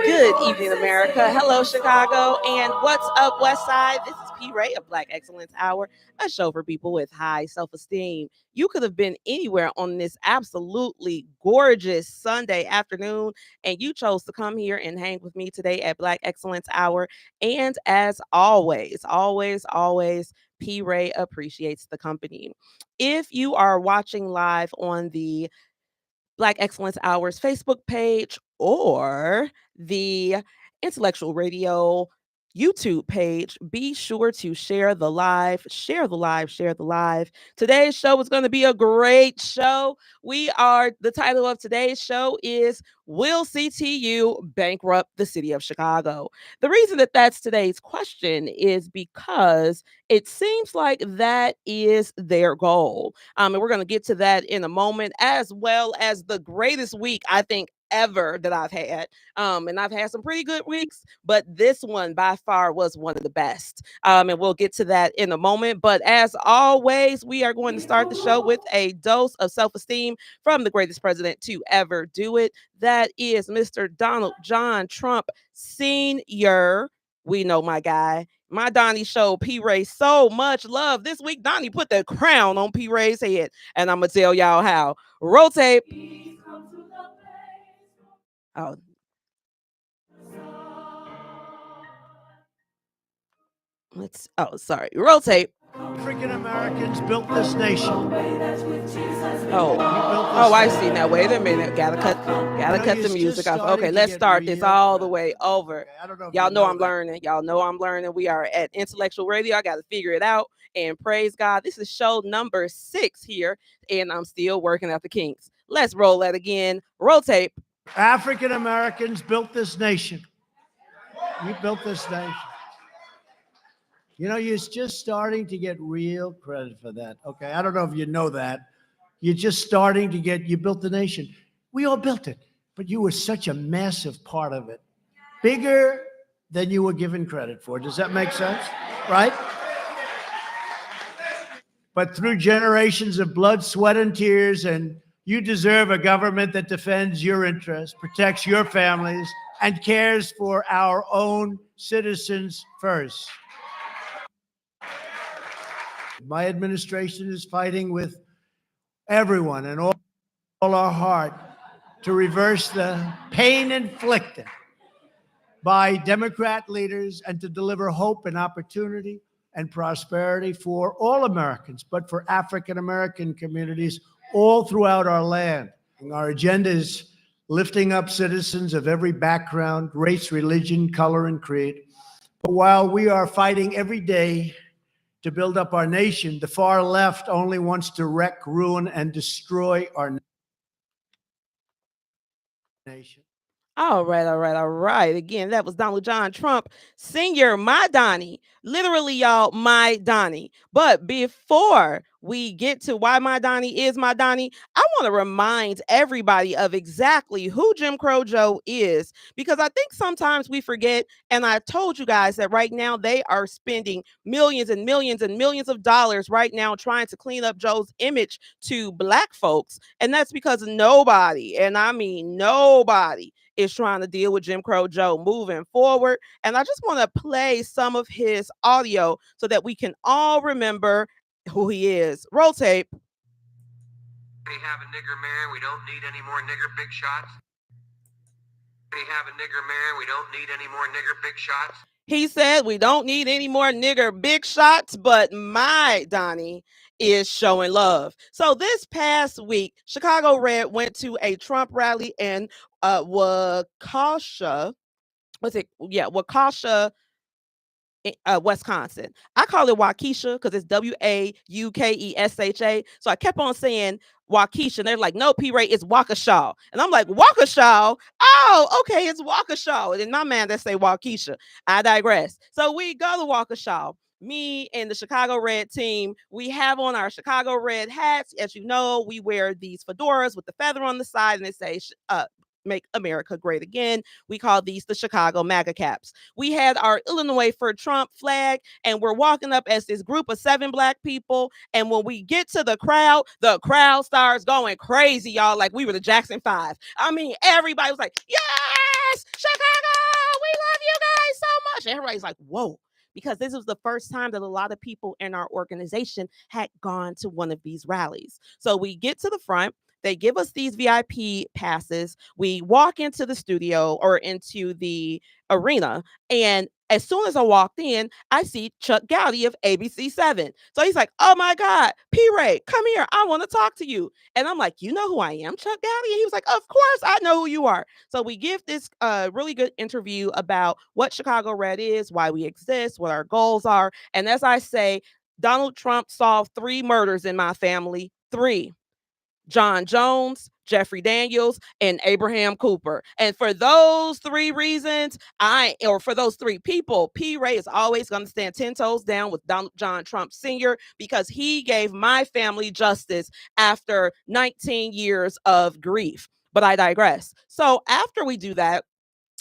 Good evening, America. Hello, Chicago. And what's up, West Side? This is P. Ray of Black Excellence Hour, a show for people with high self-esteem. You could have been anywhere on this absolutely gorgeous Sunday afternoon, and you chose to come here and hang with me today at Black Excellence Hour. And as always, P. Ray appreciates the company. If you are watching live on the Black Excellence Hours Facebook page or the Intellectual Radio YouTube page, be sure to share the live. Today's show is going to be a great show. The title of today's show is Will CTU Bankrupt the City of Chicago? The reason that that's today's question is because it seems like that is their goal. And we're going to get to that in a moment, as well as the greatest week, I think, ever that I've had. And I've had some pretty good weeks, but this one by far was one of the best. And we'll get to that in a moment. But as always, we are going to start the show with a dose of self-esteem from the greatest president to ever do it. That is Mr. Donald John Trump Sr. We know my guy. My Donnie showed P. Ray so much love. This week, Donnie put the crown on P. Ray's head. And I'm going to tell y'all how. Roll tape. Oh. Roll tape. African Americans built this nation. I see now. Wait a minute. Gotta cut the music off. Okay, let's start this all the way over. Okay, Y'all know I'm learning. We are at Intellectual Radio. I gotta figure it out. And praise God, this is show number 6 here, and I'm still working out the kinks. Let's roll that again. Roll tape. African Americans built this nation. You built this nation. You know, you're just starting to get real credit for that. Okay, I don't know if you know that. You're just starting to you built the nation. We all built it, but you were such a massive part of it. Bigger than you were given credit for. Does that make sense? Right? But through generations of blood, sweat, and tears, and you deserve a government that defends your interests, protects your families, and cares for our own citizens first. My administration is fighting with everyone and all our heart to reverse the pain inflicted by Democrat leaders and to deliver hope and opportunity and prosperity for all Americans, but for African American communities all throughout our land. And our agenda is lifting up citizens of every background, race, religion, color, and creed. But while we are fighting every day to build up our nation, the far left only wants to wreck, ruin, and destroy our nation. All right. Again, that was Donald John Trump Sr., my Donnie. Literally, y'all, my Donnie. But before we get to why my Donnie is my Donnie, I want to remind everybody of exactly who Jim Crow Joe is, because I think sometimes we forget. And I told you guys that right now they are spending millions and millions and millions of dollars right now trying to clean up Joe's image to Black folks. And that's because nobody, and I mean nobody, is trying to deal with Jim Crow Joe moving forward. And I just want to play some of his audio so that we can all remember who he is. Roll tape. We have a nigger mayor. We don't need any more nigger big shots. We have a nigger mayor. We don't need any more nigger big shots. He said we don't need any more nigger big shots, but my Donnie is showing love. So this past week, Chicago Red went to a Trump rally in Waukesha, Wisconsin. I call it Waukesha because it's Waukesha. So I kept on saying Waukesha. And they're like, no, P. Ray, it's Waukesha. And I'm like, Waukesha? Oh, okay, it's Waukesha. And my man that say Waukesha. I digress. So we go to Waukesha. Me and the Chicago Red team, we have on our Chicago Red hats. As you know, we wear these fedoras with the feather on the side, and it says Make America Great Again. We call these the Chicago MAGA caps. We had our Illinois for Trump flag, and we're walking up as this group of 7 Black people. And when we get to the crowd starts going crazy, y'all, like we were the Jackson 5. I mean, everybody was like, yes, Chicago! gosh. And everybody's like, whoa. Because this was the first time that a lot of people in our organization had gone to one of these rallies. So we get to the front, they give us these VIP passes. We walk into the studio or into the arena. And as soon as I walked in, I see Chuck Gowdy of ABC7. So he's like, oh my God, P Ray, come here. I want to talk to you. And I'm like, you know who I am, Chuck Gowdy? And he was like, of course, I know who you are. So we give this really good interview about what Chicago Red is, why we exist, what our goals are. And as I say, Donald Trump solved 3 murders in my family. 3. John Jones, Jeffrey Daniels, and Abraham Cooper. And for those 3 reasons, or for those 3 people, P. Ray is always going to stand 10 toes down with Donald John Trump Sr. because he gave my family justice after 19 years of grief. But I digress. So after we do that,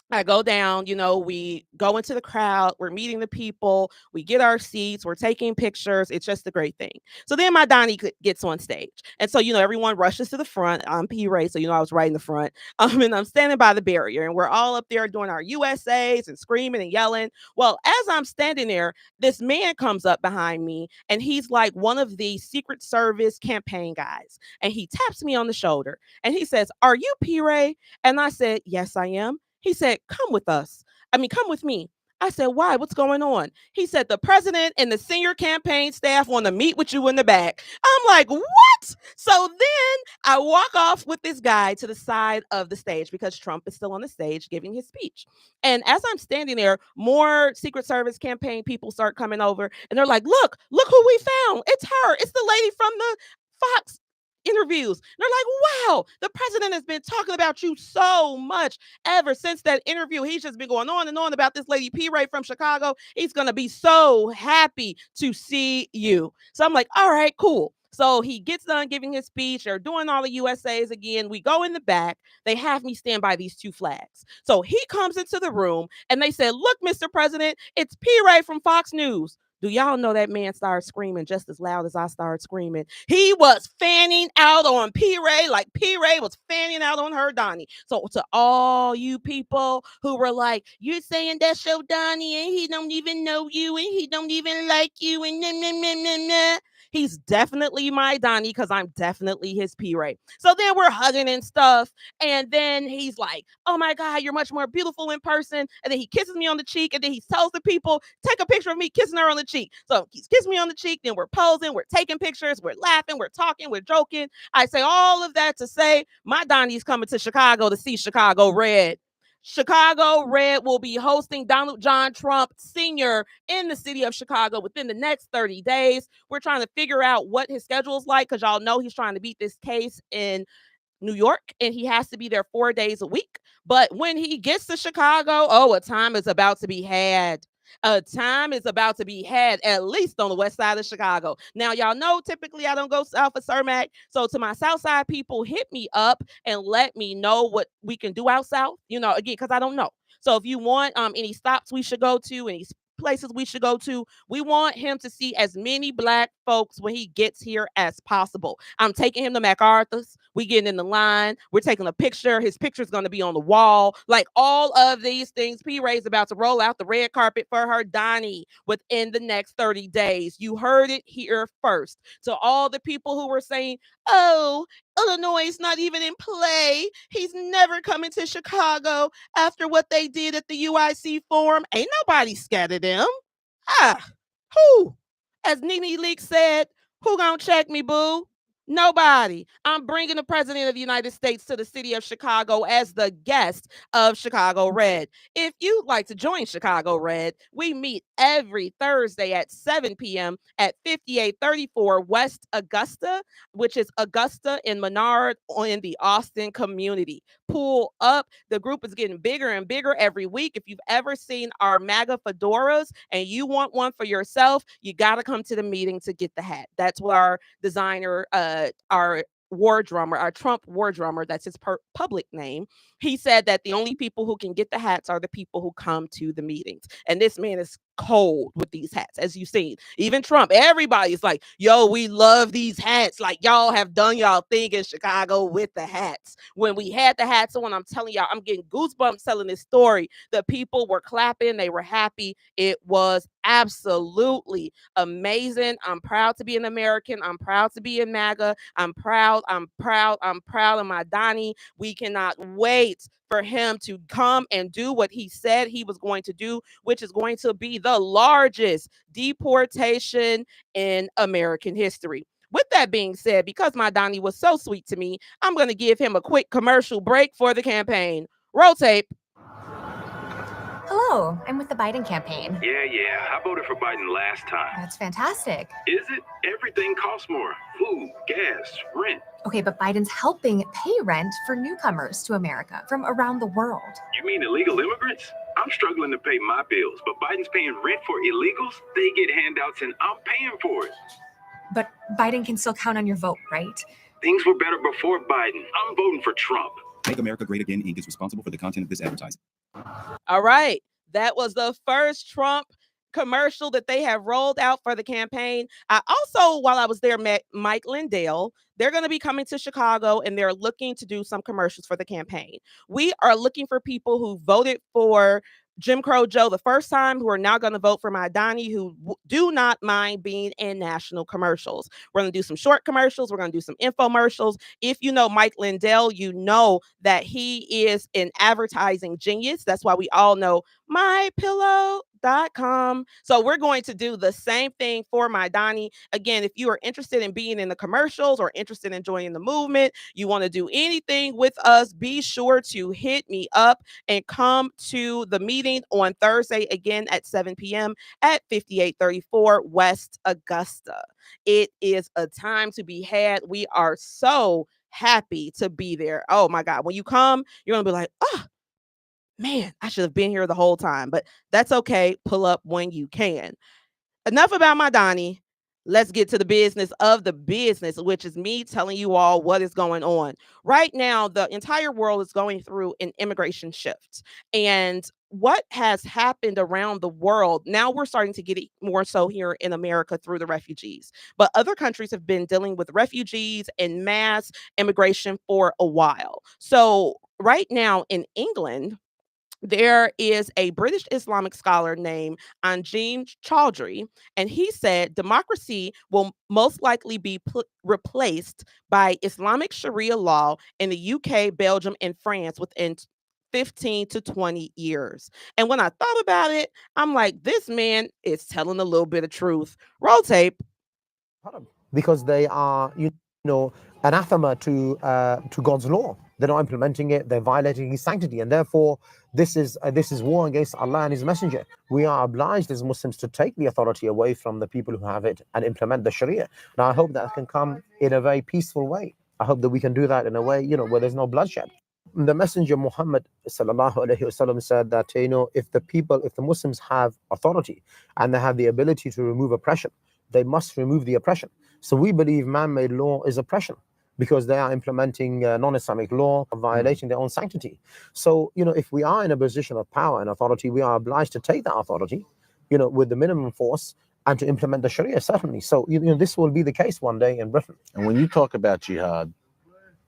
I go down, we go into the crowd, we're meeting the people, we get our seats, we're taking pictures. It's just a great thing. So then my Donnie gets on stage. And so, everyone rushes to the front. I'm P. Ray, so, I was right in the front. And I'm standing by the barrier and we're all up there doing our USAs and screaming and yelling. Well, as I'm standing there, this man comes up behind me and he's like one of the Secret Service campaign guys. And he taps me on the shoulder and he says, "Are you P. Ray?" And I said, "Yes, I am." He said, "Come with us. Come with me." I said, "Why? What's going on?" He said, "The president and the senior campaign staff want to meet with you in the back." I'm like, "What?" So then I walk off with this guy to the side of the stage because Trump is still on the stage giving his speech. And as I'm standing there, more Secret Service campaign people start coming over and they're like, look who we found. It's her. It's the lady from the Fox interviews." They're like, "Wow, the president has been talking about you so much ever since that interview. He's just been going on and on about this lady P. Ray from Chicago. He's going to be so happy to see you." So I'm like, all right, cool. So he gets done giving his speech. They're doing all the USAs again. We go in the back. They have me stand by these 2 flags. So he comes into the room and they said, "Look, Mr. President, it's P. Ray from Fox News." Do y'all know that man started screaming just as loud as I started screaming? He was fanning out on P. Ray like P. Ray was fanning out on her Donnie. So to all you people who were like, "You're saying that's your Donnie and he don't even know you and he don't even like you and nah, nah, nah, nah, nah." He's definitely my Donnie because I'm definitely his P. Ray. So then we're hugging and stuff. And then he's like, "Oh my God, you're much more beautiful in person." And then he kisses me on the cheek. And then he tells the people, "Take a picture of me kissing her on the cheek." So he's kissing me on the cheek. Then we're posing, we're taking pictures, we're laughing, we're talking, we're joking. I say all of that to say my Donnie's coming to Chicago to see Chicago Red. Chicago Red will be hosting Donald John Trump Sr. in the city of Chicago within the next 30 days. We're trying to figure out what his schedule is like because y'all know he's trying to beat this case in New York and he has to be there 4 days a week. But when he gets to Chicago, oh, a time is about to be had. A time is about to be had, at least on the west side of Chicago. Now, y'all know typically I don't go south of Cermak. So to my south side people, hit me up and let me know what we can do out south, again, because I don't know. So if you want any stops we should go to, any places we should go to, we want him to see as many Black folks when he gets here as possible. I'm taking him to MacArthur's. We getting in the line. We're taking a picture. His picture's going to be on the wall. Like all of these things. P. Ray's about to roll out the red carpet for her Donnie within the next 30 days. You heard it here first. So all the people who were saying, "Oh, Illinois is not even in play. He's never coming to Chicago after what they did at the UIC forum." Ain't nobody scared of them. Who? As Nene Leakes said, who gonna check me, boo? Nobody. I'm bringing the president of the United States to the city of Chicago as the guest of Chicago Red. If you'd like to join Chicago Red, we meet every Thursday at 7 p.m. at 5834 West Augusta, which is Augusta and Menard in the Austin community. Pull up. The group is getting bigger and bigger every week. If you've ever seen our MAGA fedoras and you want one for yourself, you got to come to the meeting to get the hat. That's what our designer, our war drummer, our Trump war drummer, that's his public name. He said that the only people who can get the hats are the people who come to the meetings. And this man is cold with these hats, as you've seen. Even Trump, everybody's like, yo, we love these hats. Like, y'all have done y'all thing in Chicago with the hats. When we had the hats on, I'm telling y'all, I'm getting goosebumps telling this story. The people were clapping, they were happy. It was absolutely amazing. I'm proud to be an American. I'm proud to be in MAGA. I'm proud. of my Donnie. We cannot wait for him to come and do what he said he was going to do, which is going to be the largest deportation in American history. With that being said, because my Donnie was so sweet to me, I'm going to give him a quick commercial break for the campaign. Roll tape. Hello, I'm with the Biden campaign. Yeah. I voted for Biden last time. That's fantastic. Is it? Everything costs more. Food, gas, rent. Okay, but Biden's helping pay rent for newcomers to America from around the world. You mean illegal immigrants? I'm struggling to pay my bills, but Biden's paying rent for illegals? They get handouts and I'm paying for it. But Biden can still count on your vote, right? Things were better before Biden. I'm voting for Trump. Make America Great Again, Inc. is responsible for the content of this advertising. All right. That was the first Trump commercial that they have rolled out for the campaign. I also, while I was there, met Mike Lindell. They're going to be coming to Chicago and they're looking to do some commercials for the campaign. We are looking for people who voted for Jim Crow Joe the first time, who are now going to vote for my Donnie, who do not mind being in national commercials. We're going to do some short commercials. We're going to do some infomercials. If you know Mike Lindell, you know that he is an advertising genius. That's why we all know mypillow.com. So we're going to do the same thing for my Donnie. Again, if you are interested in being in the commercials or interested in joining the movement, you want to do anything with us, be sure to hit me up and come to the meeting on Thursday again at 7 p.m. at 5834 West Augusta. It is a time to be had. We are so happy to be there. Oh my God. When you come, you're going to be like, oh, man, I should have been here the whole time, but that's okay. Pull up when you can. Enough about my Donnie. Let's get to the business of the business, which is me telling you all what is going on. Right now, the entire world is going through an immigration shift. And what has happened around the world, now we're starting to get it more so here in America through the refugees. But other countries have been dealing with refugees and mass immigration for a while. So right now in England, there is a British Islamic scholar named Anjem Chaudhry, and he said democracy will most likely be replaced by Islamic Sharia law in the UK, Belgium, and France within 15 to 20 years. And when I thought about it, I'm like, this man is telling a little bit of truth. Roll tape. Because they are, anathema to God's law. They're not implementing it. They're violating His sanctity, and therefore, this is war against Allah and His Messenger. We are obliged as Muslims to take the authority away from the people who have it and implement the Sharia. Now, I hope that can come in a very peaceful way. I hope that we can do that in a way, where there's no bloodshed. The Messenger Muhammad sallallahu alaihi wasallam said that if the Muslims have authority and they have the ability to remove oppression, they must remove the oppression. So we believe man-made law is oppression, because they are implementing non-Islamic law, violating their own sanctity. So, if we are in a position of power and authority, we are obliged to take that authority, with the minimum force and to implement the Sharia, certainly. So, this will be the case one day in Britain. And when you talk about jihad,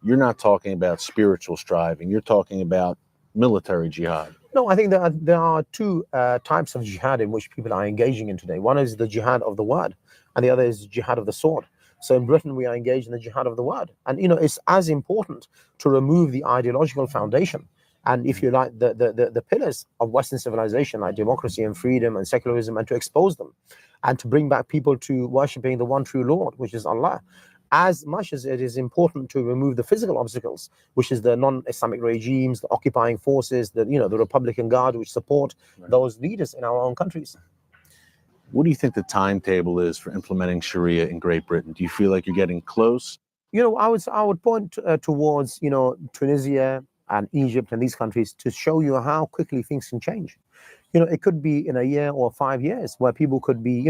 you're not talking about spiritual striving. You're talking about military jihad. No, I think there are two types of jihad in which people are engaging in today. One is the jihad of the word, and the other is jihad of the sword. So in Britain, we are engaged in the jihad of the word. And, it's as important to remove the ideological foundation and, if you like, the pillars of Western civilization, like democracy and freedom and secularism, and to expose them and to bring back people to worshipping the one true Lord, which is Allah, as much as it is important to remove the physical obstacles, which is the non-Islamic regimes, the occupying forces, the Republican Guard, which support those leaders in our own countries. What do you think the timetable is for implementing Sharia in Great Britain? Do you feel like you're getting close? I would point towards, Tunisia and Egypt and these countries to show you how quickly things can change. It could be in a year or 5 years where people could be,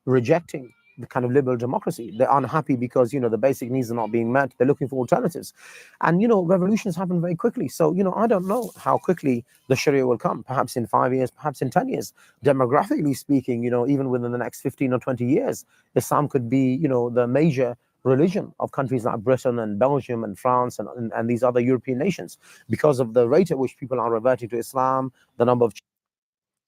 rejecting the kind of liberal democracy. They're unhappy because, the basic needs are not being met. They're looking for alternatives. And, revolutions happen very quickly. So, I don't know how quickly the Sharia will come, perhaps in 5 years, perhaps in 10 years. Demographically speaking, even within the next 15 or 20 years, Islam could be, the major religion of countries like Britain and Belgium and France and these other European nations, because of the rate at which people are reverting to Islam, the number of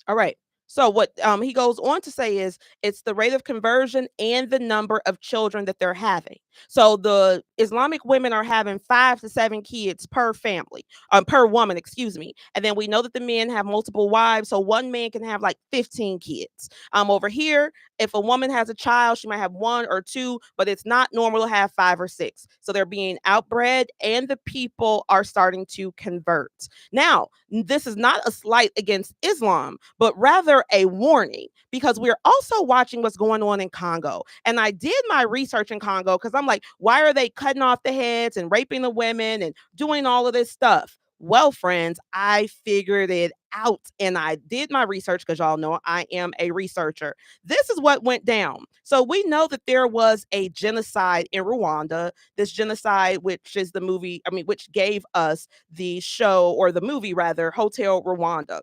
All right. So what he goes on to say is it's the rate of conversion and the number of children that they're having. So the Islamic women are having 5 to 7 kids per family, per woman, excuse me. And then we know that the men have multiple wives, so one man can have like 15 kids. Over here, if a woman has a child, she might have 1 or 2, but it's not normal to have 5 or 6. So they're being outbred, and the people are starting to convert. Now, this is not a slight against Islam, but rather a warning, because we're also watching what's going on in Congo. And I did my research in Congo because I'm like, why are they cutting off the heads and raping the women and doing all of this stuff? Well, friends, I figured it out, and I did my research because y'all know I am a researcher. This is what went down. So we know that there was a genocide in Rwanda. This genocide, which is the movie, which gave us the show, or the movie rather, Hotel Rwanda.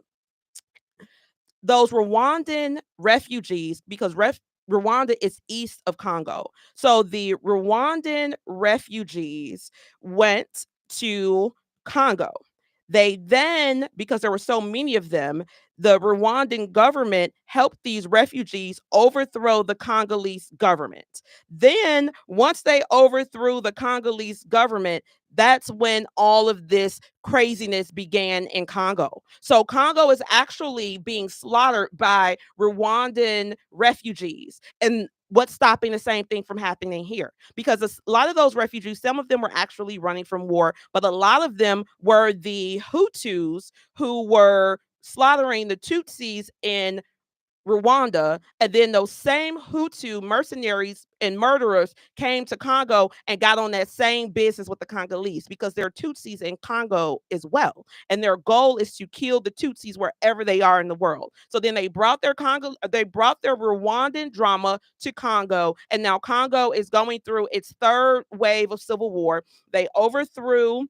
Those Rwandan refugees, because Rwanda is east of Congo. So the Rwandan refugees went to Congo. They then, because there were so many of them, the Rwandan government helped these refugees overthrow the Congolese government. Then, once they overthrew the Congolese government, that's when all of this craziness began in Congo. So Congo is actually being slaughtered by Rwandan refugees. And what's stopping the same thing from happening here? Because a lot of those refugees, some of them were actually running from war, but a lot of them were the Hutus who were slaughtering the Tutsis in Rwanda, and then those same Hutu mercenaries and murderers came to Congo and got on that same business with the Congolese, because there are Tutsis in Congo as well, and their goal is to kill the Tutsis wherever they are in the world. So then they brought their Rwandan drama to Congo, and now Congo is going through its third wave of civil war. They overthrew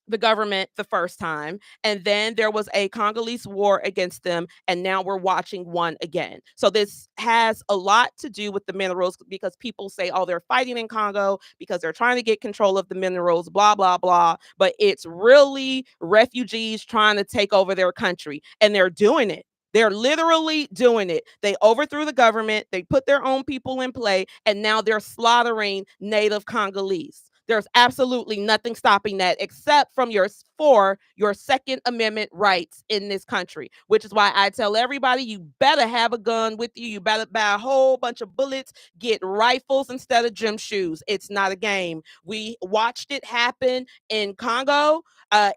the government the first time, and then there was a Congolese war against them, and now we're watching one again. So this has a lot to do with the minerals, because people say, oh, they're fighting in Congo because they're trying to get control of the minerals, blah blah blah, but it's really refugees trying to take over their country, and they're doing it. They're literally doing it. They overthrew the government, they put their own people in play, and now they're slaughtering native Congolese. There's absolutely nothing stopping that, except from your Second Amendment rights in this country, which is why I tell everybody, you better have a gun with you. You better buy a whole bunch of bullets, get rifles instead of gym shoes. It's not a game. We watched it happen in Congo.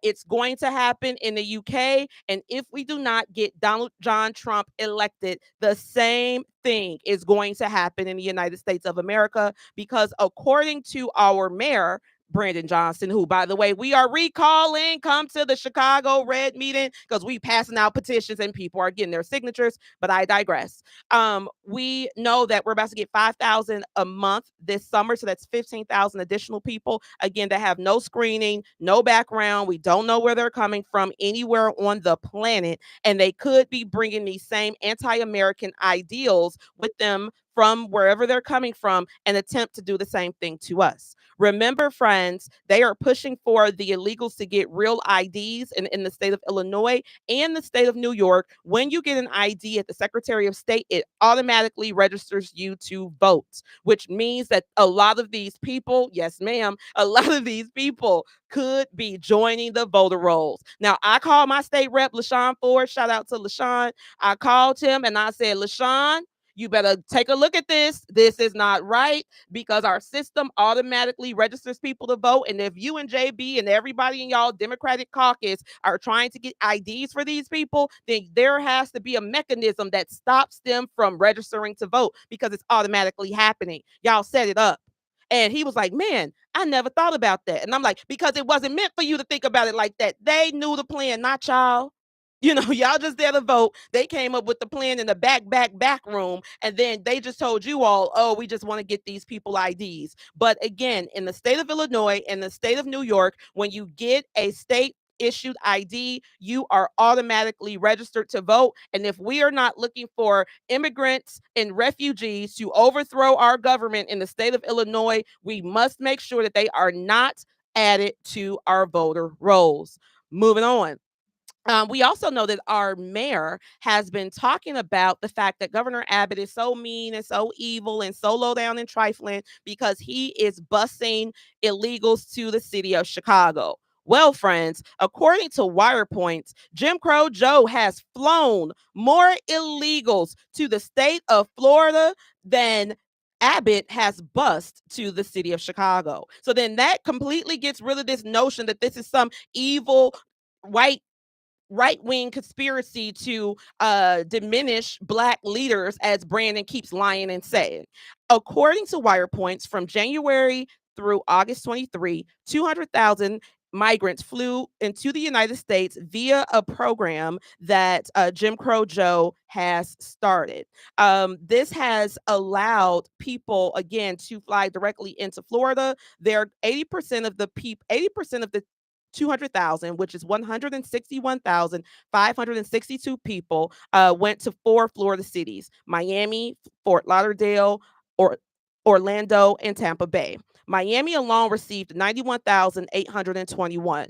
It's going to happen in the UK. And if we do not get Donald John Trump elected, the same thing is going to happen in the United States of America, because according to our mayor, Brandon Johnson, who, by the way, we are recalling, come to the Chicago Red meeting, because we passing out petitions and people are getting their signatures, but I digress. We know that we're about to get 5,000 a month this summer, so that's 15,000 additional people, again, that have no screening, no background. We don't know where they're coming from anywhere on the planet, and they could be bringing these same anti-American ideals with them from wherever they're coming from and attempt to do the same thing to us. Remember, friends, they are pushing for the illegals to get real IDs in the state of Illinois and the state of New York. When you get an ID at the Secretary of State, it automatically registers you to vote, which means that a lot of these people, yes, ma'am, a lot of these people could be joining the voter rolls. Now, I called my state rep, LaShawn Ford. Shout out to LaShawn. I called him and I said, LaShawn, you better take a look at this. This is not right, because our system automatically registers people to vote. And if you and JB and everybody in y'all Democratic caucus are trying to get IDs for these people, then there has to be a mechanism that stops them from registering to vote, because it's automatically happening. Y'all set it up. And he was like, man, I never thought about that. And I'm like, because it wasn't meant for you to think about it like that. They knew the plan, not y'all. Y'all just there to vote. They came up with the plan in the back room, and then they just told you all, oh, we just want to get these people IDs. But again, in the state of Illinois and the state of New York, when you get a state issued ID, you are automatically registered to vote. And if we are not looking for immigrants and refugees to overthrow our government in the state of Illinois, we must make sure that they are not added to our voter rolls. Moving on. We also know that our mayor has been talking about the fact that Governor Abbott is so mean and so evil and so low down and trifling because he is busing illegals to the city of Chicago. Well, friends, according to Wire Points, Jim Crow Joe has flown more illegals to the state of Florida than Abbott has bused to the city of Chicago. So then that completely gets rid of this notion that this is some evil white right-wing conspiracy to diminish Black leaders, as Brandon keeps lying and saying. According to Wire Points, from January through August 23, 200,000 migrants flew into the United States via a program that Jim Crow Joe has started. This has allowed people, again, to fly directly into Florida. There, 80% of the 200,000, which is 161,562 people, went to 4 Florida cities: Miami, Fort Lauderdale, Orlando, and Tampa Bay. Miami alone received 91,821.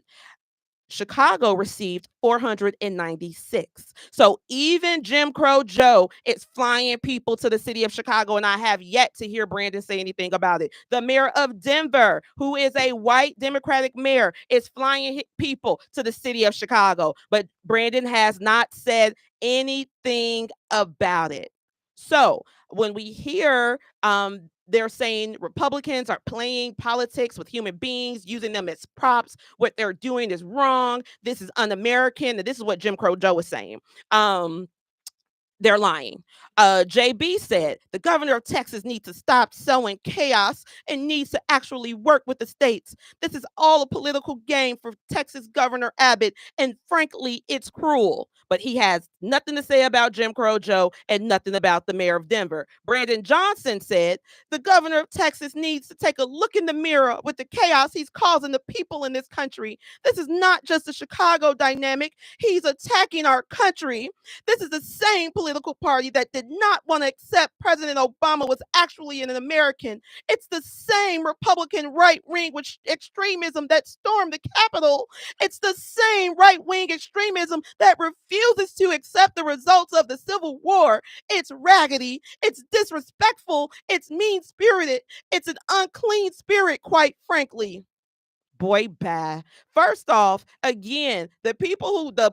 Chicago received 496. So even Jim Crow Joe is flying people to the city of Chicago, and I have yet to hear Brandon say anything about it. The mayor of Denver, who is a white Democratic mayor, is flying people to the city of Chicago, but Brandon has not said anything about it. So when we hear they're saying Republicans are playing politics with human beings, using them as props, what they're doing is wrong, this is un-American, and this is what Jim Crow Joe is saying. They're lying. JB said the governor of Texas needs to stop sowing chaos and needs to actually work with the states. This is all a political game for Texas Governor Abbott, and frankly, it's cruel. But he has nothing to say about Jim Crow Joe and nothing about the mayor of Denver. Brandon Johnson said the governor of Texas needs to take a look in the mirror with the chaos he's causing the people in this country. This is not just a Chicago dynamic. He's attacking our country. This is the same political party that did not want to accept President Obama was actually an American. It's the same Republican right wing with extremism that stormed the Capitol. It's the same right wing extremism that refuses to accept the results of the Civil War. It's raggedy. It's disrespectful. It's mean-spirited. It's an unclean spirit, quite frankly. Boy, bad. First off, again, the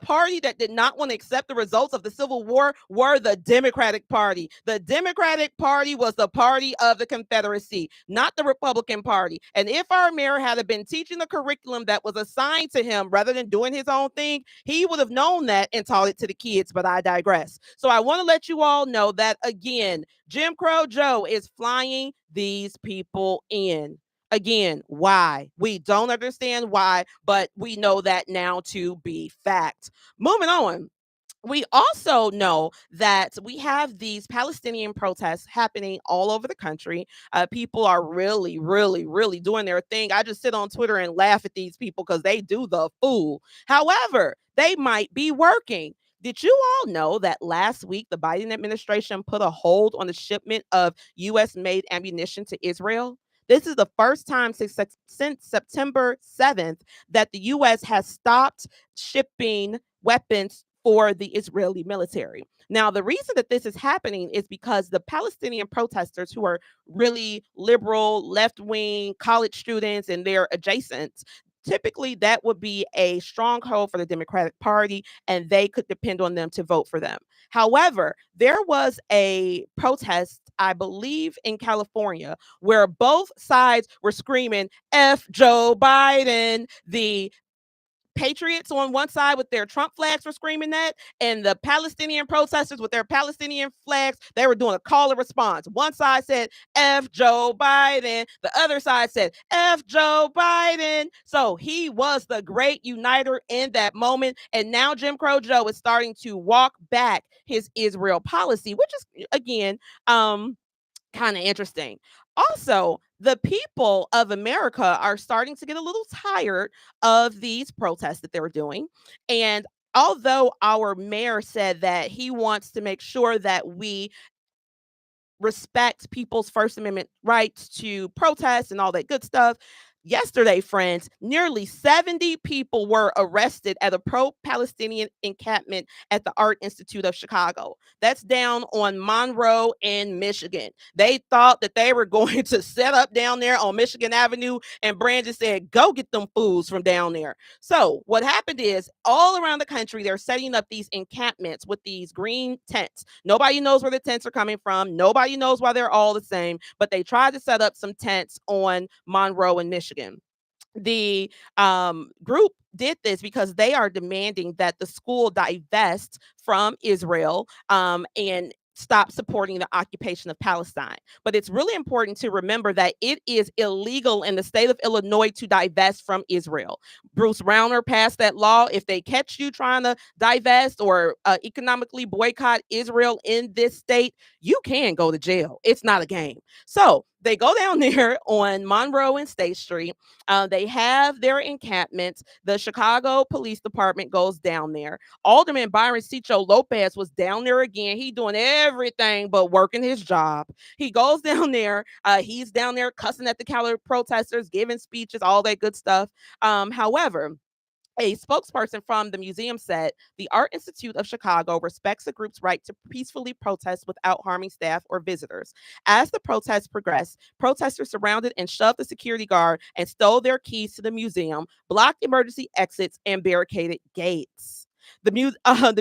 party that did not want to accept the results of the Civil War were the Democratic Party. The Democratic Party was the party of the Confederacy, not the Republican Party. And if our mayor had been teaching the curriculum that was assigned to him rather than doing his own thing, he would have known that and taught it to the kids, but I digress. So I want to let you all know that, again, Jim Crow Joe is flying these people in. Again, why? We don't understand why, but we know that now to be fact. Moving on. We also know that we have these Palestinian protests happening all over the country. People are really, really, really doing their thing. I just sit on Twitter and laugh at these people because they do the fool. However, they might be working. Did you all know that last week the Biden administration put a hold on the shipment of U.S.-made ammunition to Israel? This is the first time since September 7th that the U.S. has stopped shipping weapons for the Israeli military. Now, the reason that this is happening is because the Palestinian protesters, who are really liberal, left-wing college students and their adjacents, typically that would be a stronghold for the Democratic Party, and they could depend on them to vote for them. However, there was a protest, I believe, in California, where both sides were screaming, F Joe Biden. The patriots on one side with their Trump flags were screaming that, and the Palestinian protesters with their Palestinian flags, they were doing a call and response. One side said, F Joe Biden. The other side said, F Joe Biden. So he was the great uniter in that moment. And now Jim Crow Joe is starting to walk back his Israel policy, which is, again, kind of interesting. Also, the people of America are starting to get a little tired of these protests that they were doing. And although our mayor said that he wants to make sure that we respect people's First Amendment rights to protest and all that good stuff, yesterday, friends, nearly 70 people were arrested at a pro-Palestinian encampment at the Art Institute of Chicago. That's down on Monroe in Michigan. They thought that they were going to set up down there on Michigan Avenue, and Brandon said, go get them fools from down there. So what happened is all around the country, they're setting up these encampments with these green tents. Nobody knows where the tents are coming from. Nobody knows why they're all the same, but they tried to set up some tents on Monroe in Michigan. The group did this because they are demanding that the school divest from Israel and stop supporting the occupation of Palestine. But it's really important to remember that it is illegal in the state of Illinois to divest from Israel. Bruce Rauner passed that law. If they catch you trying to divest or economically boycott Israel in this state, you can go to jail. It's not a game. So they go down there on Monroe and State Street. They have their encampments. The Chicago Police Department goes down there. Alderman Byron Cicho Lopez was down there again. He doing everything but working his job. He goes down there. He's down there cussing at the counter protesters, giving speeches, all that good stuff. However, a spokesperson from the museum said the Art Institute of Chicago respects the group's right to peacefully protest without harming staff or visitors. As the protests progressed, protesters surrounded and shoved the security guard and stole their keys to the museum, blocked emergency exits, and barricaded gates. The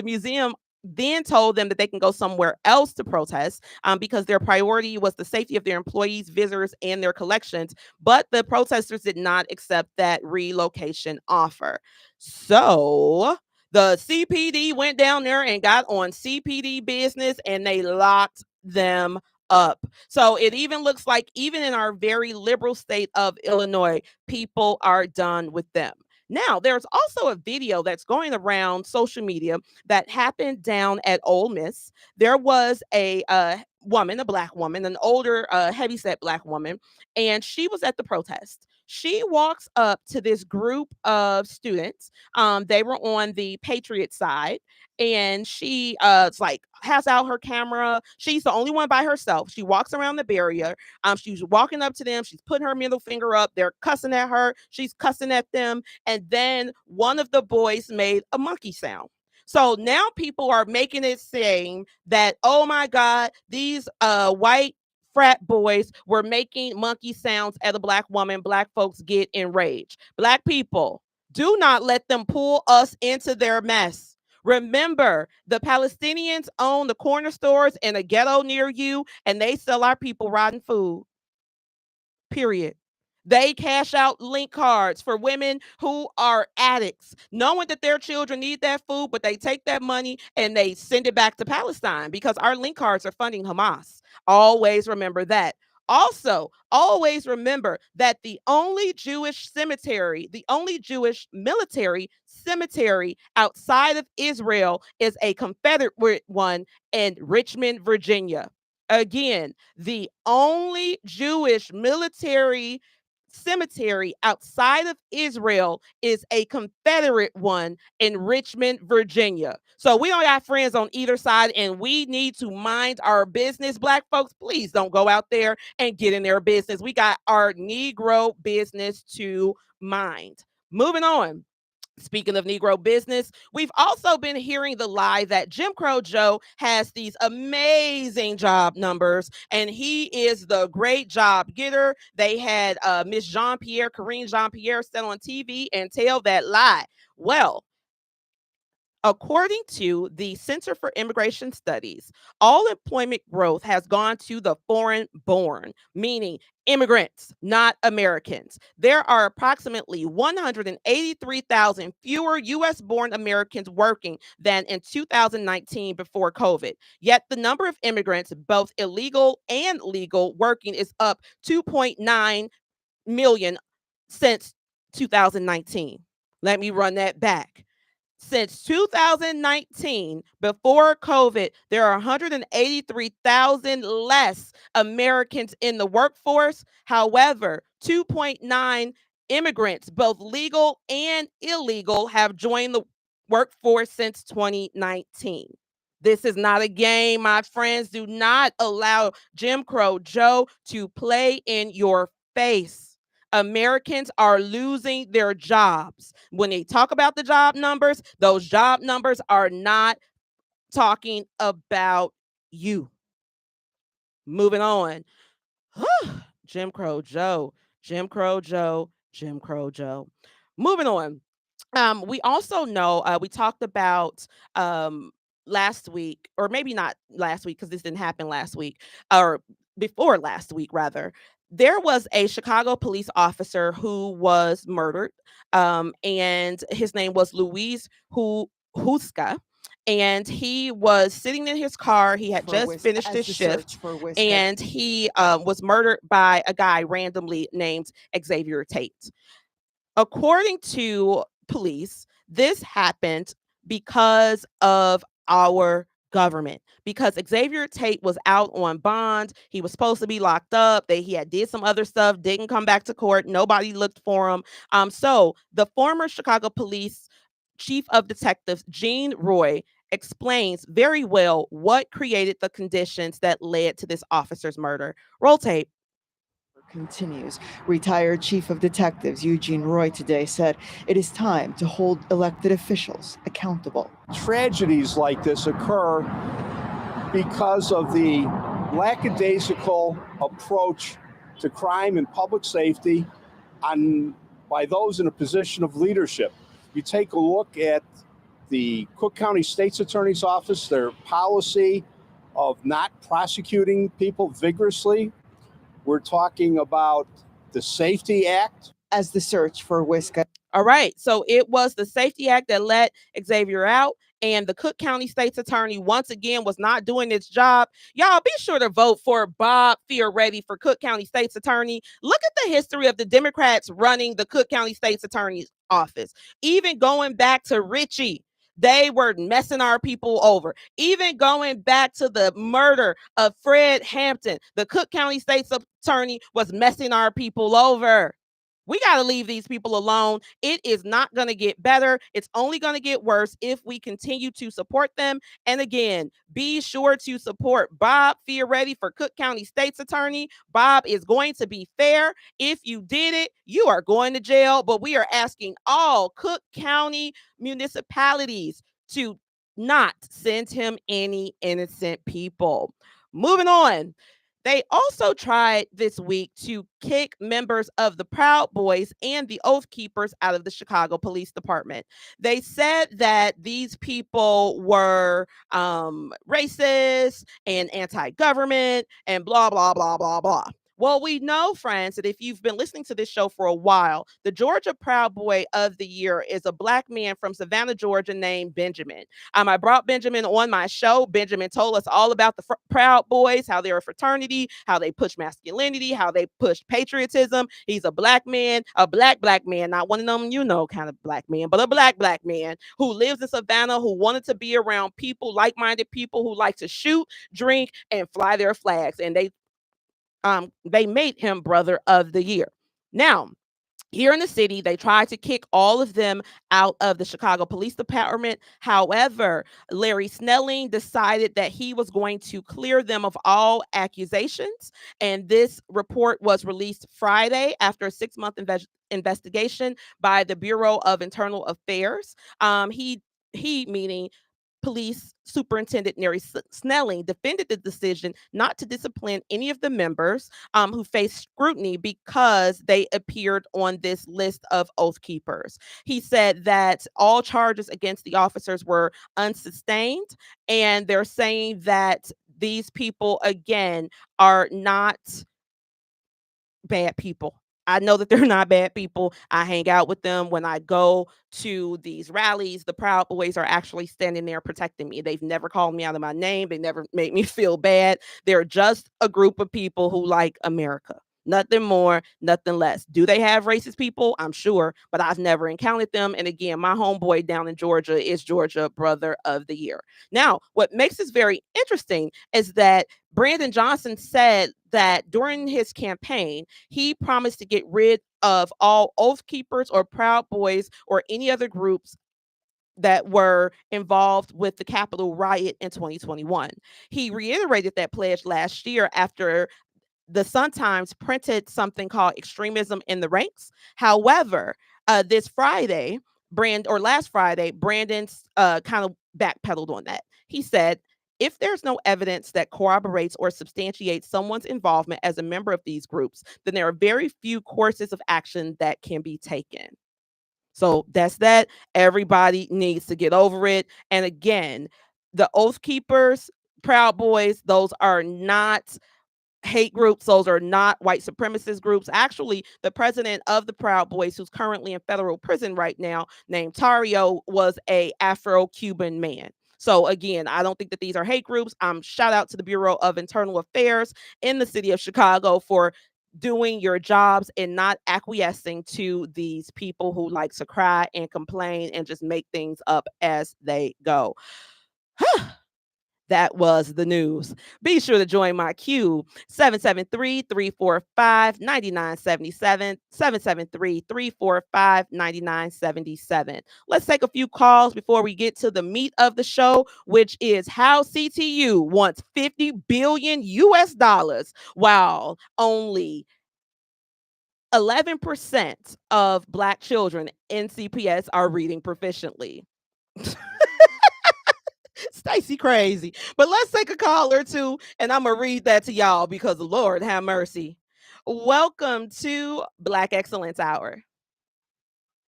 museum then told them that they can go somewhere else to protest because their priority was the safety of their employees, visitors, and their collections. But the protesters did not accept that relocation offer. So the CPD went down there and got on CPD business, and they locked them up. So it even looks like even in our very liberal state of Illinois, people are done with them. Now, there's also a video that's going around social media that happened down at Ole Miss. There was a woman, a Black woman, an older, heavyset Black woman, and she was at the protest. She walks up to this group of students. They were on the Patriot side, and she like has out her camera. She's the only one by herself. She walks around the barrier. She's walking up to them. She's putting her middle finger up. They're cussing at her. She's cussing at them. And then one of the boys made a monkey sound. So now people are making it saying that, oh my God, these white frat boys were making monkey sounds at a Black woman. Black folks get enraged. Black people, do not let them pull us into their mess. Remember, the Palestinians own the corner stores in a ghetto near you, and they sell our people rotten food. Period. They cash out link cards for women who are addicts, knowing that their children need that food, but they take that money and they send it back to Palestine because our link cards are funding Hamas. Always remember that. Also, always remember that the only Jewish cemetery, the only Jewish military cemetery outside of Israel is a Confederate one in Richmond, Virginia. Again, the only Jewish military cemetery outside of Israel is a Confederate one in Richmond, Virginia. So we don't got friends on either side, and we need to mind our business. Black folks, please don't go out there and get in their business. We got our Negro business to mind. Moving on. Speaking of Negro business, we've also been hearing the lie that Jim Crow Joe has these amazing job numbers and he is the great job getter. They had Miss Jean-Pierre, Karine Jean-Pierre, stand on TV and tell that lie. Well, According to the Center for Immigration Studies, all employment growth has gone to the foreign born, meaning immigrants, not Americans. There are approximately 183,000 fewer US born Americans working than in 2019 before COVID. Yet the number of immigrants, both illegal and legal, working is up 2.9 million since 2019. Let me run that back. Since 2019, before COVID, there are 183,000 less Americans in the workforce. However, 2.9 immigrants, both legal and illegal, have joined the workforce since 2019. This is not a game, my friends. Do not allow Jim Crow Joe to play in your face. Americans are losing their jobs. When they talk about the job numbers, those job numbers are not talking about you. Moving on. Jim Crow Joe, Jim Crow Joe, Jim Crow Joe. Moving on. We also know we talked about last week, or maybe not last week because this didn't happen last week, or before last week rather. There was a Chicago police officer who was murdered, and his name was Luis Huska. And he was sitting in his car. He had just finished his shift, and he was murdered by a guy randomly named Xavier Tate. According to police, this happened because of our government, because Xavier Tate was out on bond. He was supposed to be locked up. He had did some other stuff, didn't come back to court. Nobody looked for him. So the former Chicago police chief of detectives, Gene Roy, explains very well what created the conditions that led to this officer's murder. Roll tape. Continues. Retired Chief of Detectives Eugene Roy today said it is time to hold elected officials accountable. Tragedies like this occur because of the lackadaisical approach to crime and public safety by those in a position of leadership. You take a look at the Cook County State's Attorney's Office, their policy of not prosecuting people vigorously. We're talking about the Safety Act. As the search for Whiska. All right. So it was the Safety Act that let Xavier out. And the Cook County State's Attorney, once again, was not doing its job. Y'all be sure to vote for Bob Fioretti for Cook County State's Attorney. Look at the history of the Democrats running the Cook County State's Attorney's office. Even going back to Richie, they were messing our people over. Even going back to the murder of Fred Hampton, the Cook County State's Attorney was messing our people over. We got to leave these people alone. It is not going to get better. It's only going to get worse if we continue to support them. And again, be sure to support Bob Fioretti for Cook County State's Attorney. Bob is going to be fair. If you did it, you are going to jail. But we are asking all Cook County municipalities to not send him any innocent people. Moving on. They also tried this week to kick members of the Proud Boys and the Oath Keepers out of the Chicago Police Department. They said that these people were racist and anti-government and blah, blah, blah, blah, blah. Well, we know, friends, that if you've been listening to this show for a while, the Georgia Proud Boy of the Year is a Black man from Savannah, Georgia named Benjamin. I brought Benjamin on my show. Benjamin told us all about the Proud Boys, how they're a fraternity, how they push masculinity, how they push patriotism. He's a Black man, a black man, not one of them, kind of Black man, but a black man who lives in Savannah, who wanted to be around people, like-minded people who like to shoot, drink, and fly their flags. And they made him Brother of the Year. Now, here in the city, they tried to kick all of them out of the Chicago Police Department. However, Larry Snelling decided that he was going to clear them of all accusations. And this report was released Friday after a 6-month investigation by the Bureau of Internal Affairs. He meaning Police Superintendent Neri Snelling defended the decision not to discipline any of the members who faced scrutiny because they appeared on this list of Oath Keepers. He said that all charges against the officers were unsustained, and they're saying that these people, again, are not bad people. I know that they're not bad people. I hang out with them when I go to these rallies. The Proud Boys are actually standing there protecting me. They've never called me out of my name. They never made me feel bad. They're just a group of people who like America. Nothing more, nothing less. Do they have racist people? I'm sure, but I've never encountered them. And again, my homeboy down in Georgia is Georgia Brother of the Year. Now, what makes this very interesting is that Brandon Johnson said that during his campaign, he promised to get rid of all Oath Keepers or Proud Boys or any other groups that were involved with the Capitol riot in 2021. He reiterated that pledge last year after the Sun-Times printed something called Extremism in the Ranks. However, last Friday, Brandon kind of backpedaled on that. He said, if there's no evidence that corroborates or substantiates someone's involvement as a member of these groups, then there are very few courses of action that can be taken. So that's that. Everybody needs to get over it. And again, the Oath Keepers, Proud Boys, those are not hate groups. Those are not white supremacist groups. Actually, the president of the Proud Boys, who's currently in federal prison right now, named Tario, was a Afro-Cuban man. So again, I don't think that these are hate groups. Shout out to the Bureau of Internal Affairs in the city of Chicago for doing your jobs and not acquiescing to these people who like to cry and complain and just make things up as they go. That was the news. Be sure to join my queue, 773-345-9977, 773-345-9977. Let's take a few calls before we get to the meat of the show, which is how CTU wants $50 billion while only 11% of Black children in CPS are reading proficiently. Stacy crazy. But let's take a call or two, and I'm going to read that to y'all because Lord have mercy. Welcome to Black Excellence Hour.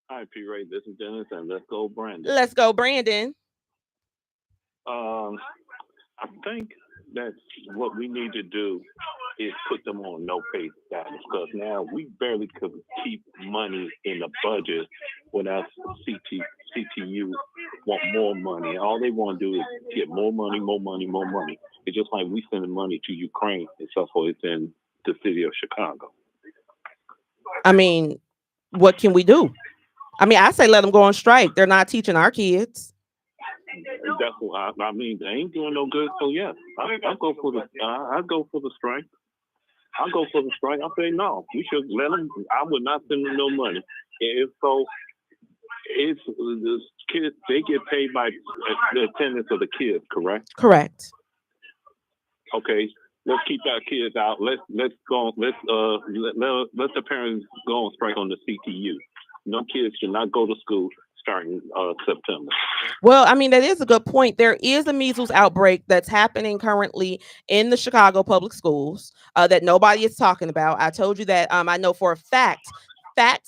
Hi, P. Ray. This is Dennis, and let's go, Brandon. Let's go, Brandon. I think that what we need to do is put them on no pay status, because now we barely could keep money in the budget without CTU want more money. All they want to do is get more money, more money, more money. It's just like we sending money to Ukraine, except for it's in the city of Chicago. I mean, what can we do? I mean, I say let them go on strike. They're not teaching our kids. That's what I mean. They ain't doing no good. So yeah, I'll go for the strike. I'll go for the strike. I say no. We should let them. I would not send them no money. If so, it's the kids. They get paid by the attendance of the kids. Correct. Correct. Okay. Let's keep our kids out. Let's go. Let the parents go on strike on the CTU. No kids should not go to school starting September. Well, I mean, that is a good point. There is a measles outbreak that's happening currently in the Chicago public schools that nobody is talking about. I told you that I know for a fact that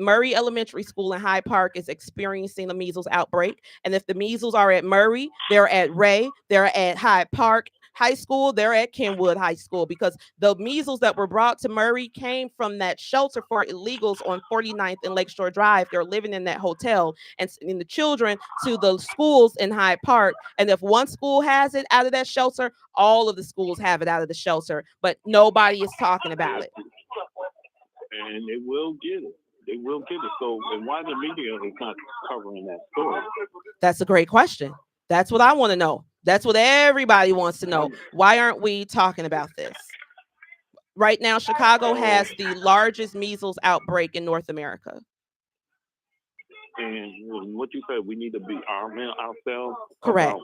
Murray Elementary School in Hyde Park is experiencing a measles outbreak. And if the measles are at Murray, they're at Ray, they're at Hyde Park High School, they're at Kenwood High School, because the measles that were brought to Murray came from that shelter for illegals on 49th and Lakeshore Drive. They're living in that hotel and sending the children to the schools in Hyde Park. And if one school has it out of that shelter, all of the schools have it out of the shelter, but nobody is talking about it. And they will get it. They will get it. So, and why the media is not covering that story? That's a great question. That's what I want to know. That's what everybody wants to know. Why aren't we talking about this? Right now, Chicago has the largest measles outbreak in North America. And what you said, we need to be arming ourselves. Correct.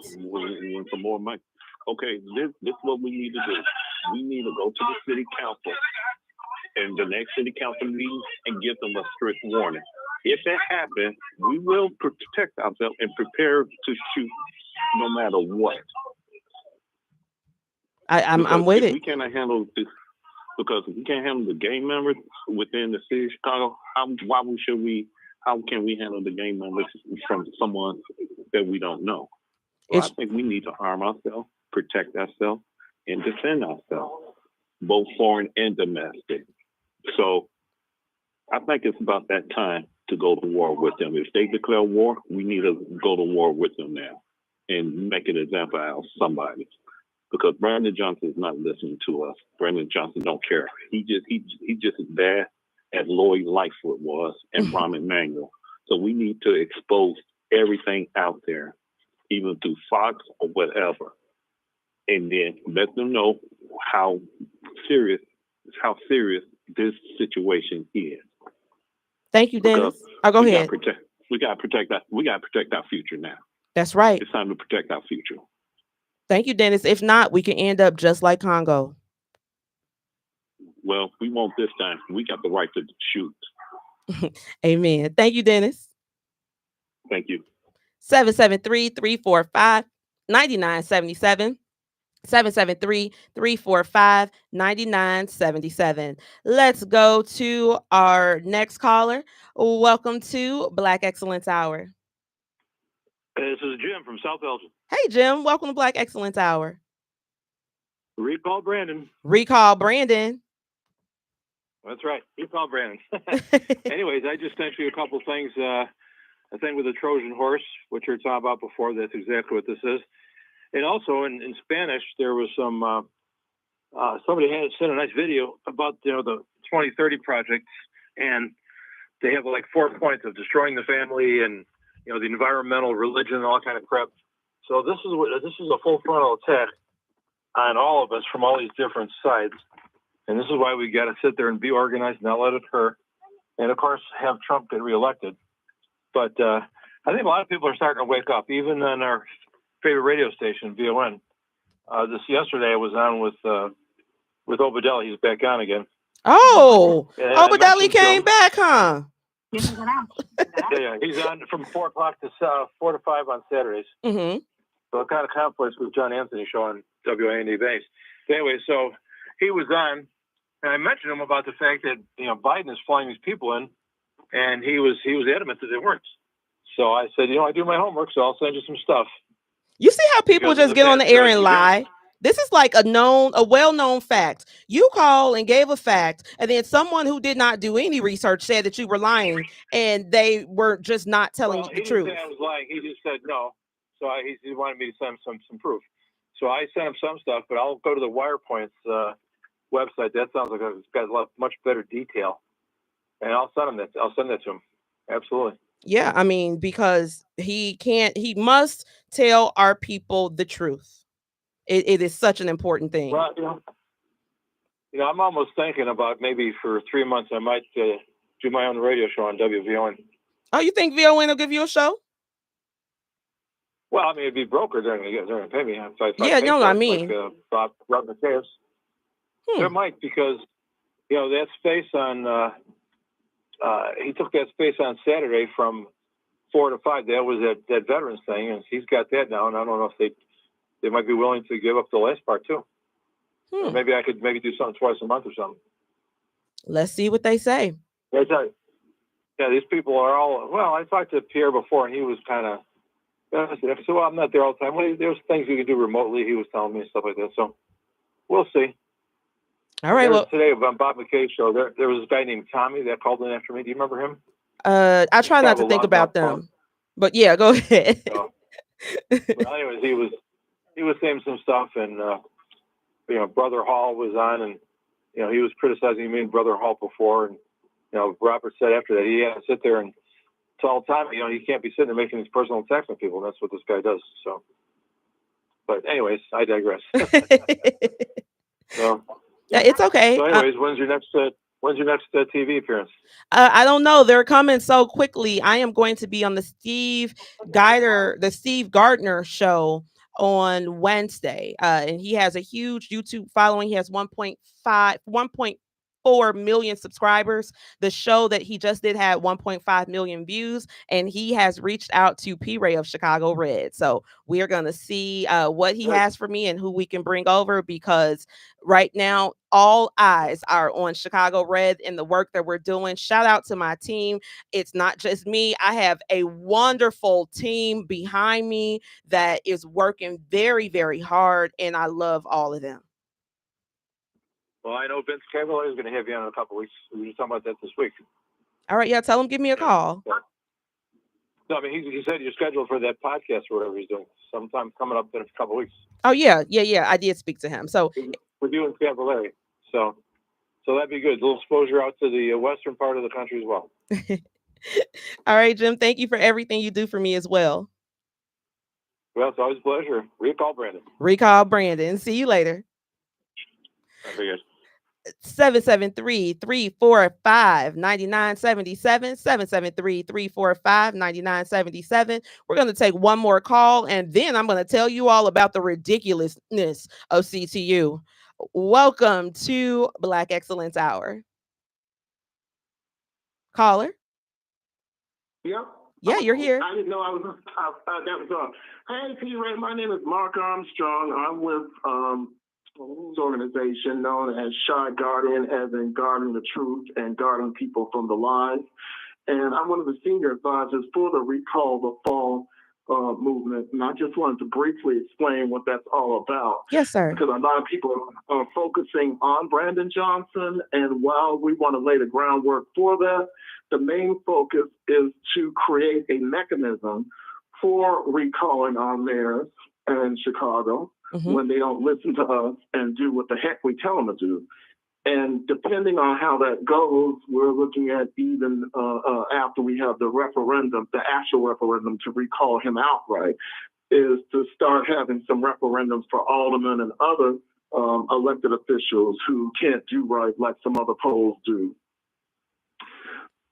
For more money. Okay, this is what we need to do. We need to go to the city council and the next city council meeting and give them a strict warning. if that happens, we will protect ourselves and prepare to shoot no matter what. I'm with it. We cannot handle this, because if we can't handle the gang members within the city of Chicago, how can we handle the gang members from someone that we don't know? So I think we need to arm ourselves, protect ourselves, and defend ourselves, both foreign and domestic. So I think it's about that time to go to war with them. If they declare war, we need to go to war with them now and make an example out of somebody. Because Brandon Johnson is not listening to us. Brandon Johnson don't care. He just as bad as Lloyd Lightfoot was and Rahm Emanuel. So we need to expose everything out there, even through Fox or whatever, and then let them know how serious this situation is. Thank you, Dennis. Go ahead. We got to protect our future now. That's right. It's time to protect our future. Thank you, Dennis. If not, we can end up just like Congo. Well, we won't this time. We got the right to shoot. Amen. Thank you, Dennis. Thank you. 773-345-9977. 773-345-9977. Let's go to our next caller. Welcome to Black Excellence Hour. This is Jim from South Belgium. Hey, Jim. Welcome to Black Excellence Hour. Recall Brandon. Recall Brandon. That's right. Recall Brandon. Anyways, I just sent you a couple things. I think with the Trojan horse, what you're talking about before, that's exactly what this is. And also in Spanish, there was some, somebody had sent a nice video about, the 2030 project, and they have like 4 points of destroying the family and, the environmental, religion, and all that kind of crap. So this is a full frontal attack on all of us from all these different sides. And this is why we got to sit there and be organized, not let it occur. And of course, have Trump get reelected. But I think a lot of people are starting to wake up, even on our favorite radio station, VON. Yesterday I was on with Obadeli. He's back on again. Oh, Obadeli came back, huh? Yeah, he's on from 4 o'clock to 4 to 5 on Saturdays. Mm-hmm. So it kind of conflicts with John Anthony show on WAND base. Anyway, so he was on, and I mentioned him about the fact that Biden is flying these people in, and he was adamant that they weren't. So I said, I do my homework, so I'll send you some stuff. You see how people just get on the air and lie? This is like a well-known fact. You call and gave a fact, and then someone who did not do any research said that you were lying, and they were just not telling you the truth. He didn't say I was lying. He just said no. So he wanted me to send him some proof. So I sent him some stuff, but I'll go to the WirePoint's website. That sounds like it's got much better detail, and I'll send him that. I'll send that to him. Absolutely. Yeah, I mean, because he must tell our people the truth. It is such an important thing. Well, I'm almost thinking about maybe for 3 months I might do my own radio show on WVON. Oh, you think VON will give you a show? Well, I mean, it'd be broker. They're going to pay me. I mean. Like, Bob Matthews. There might, because, that space on, he took that space on Saturday from 4 to 5. That was that veterans thing, and he's got that now, and I don't know if they might be willing to give up the last part too. Or maybe I could do something twice a month or something. Let's see what they say. Yeah, these people are all, well, I talked to Pierre before, and he was kind of, I said, well, I'm not there all the time. Well, there's things you can do remotely, he was telling me, and stuff like that. So we'll see. All right. Today on Bob McKay's show, there was a guy named Tommy that called in after me. Do you remember him? I try not to think about them, but yeah, go ahead. So, well, anyways, he was saying some stuff, and Brother Hall was on, and he was criticizing me and Brother Hall before, and Robert said after that he had to sit there and tell time, he can't be sitting there making these personal attacks on people, and that's what this guy does. So, but anyways, I digress. So yeah, it's okay. So anyways, when's your next TV appearance? I don't know. They're coming so quickly. I am going to be on the Steve Gardner show on Wednesday. And he has a huge YouTube following. He has 1.5 4 million subscribers. The show that he just did had 1.5 million views, and he has reached out to P. Ray of Chicago Red. So we are going to see what he has for me and who we can bring over, because right now all eyes are on Chicago Red and the work that we're doing. Shout out to my team. It's not just me. I have a wonderful team behind me that is working very, very hard, and I love all of them. Well, I know Vince Cavalier is going to have you on in a couple weeks. We were talking about that this week. All right, yeah, tell him give me a call. Yeah. No, I mean, he said you're scheduled for that podcast or whatever he's doing sometime coming up in a couple weeks. Oh yeah. I did speak to him. So with you and Cavalier. So that'd be good. A little exposure out to the western part of the country as well. All right, Jim. Thank you for everything you do for me as well. Well, it's always a pleasure. Recall Brandon. Recall Brandon. See you later. I figured. 773-345-9977, 773-345-9977. We're going to take one more call, and then I'm going to tell you all about the ridiculousness of CTU. Welcome to Black Excellence Hour. Caller? Yep. Yeah, you're here. I didn't know I was. That was on. Hey, P. Ray. My name is Mark Armstrong. I'm with a news organization known as Shy Guardian, as in guarding the truth and guarding people from the lies. And I'm one of the senior advisors for the Recall the Fall movement. And I just wanted to briefly explain what that's all about. Yes, sir. Because a lot of people are focusing on Brandon Johnson. And while we want to lay the groundwork for that, the main focus is to create a mechanism for recalling our mayors in Chicago when they don't listen to us and do what the heck we tell them to do. And depending on how that goes, we're looking at even after we have the referendum, the actual referendum to recall him outright, is to start having some referendums for aldermen and other elected officials who can't do right like some other polls do.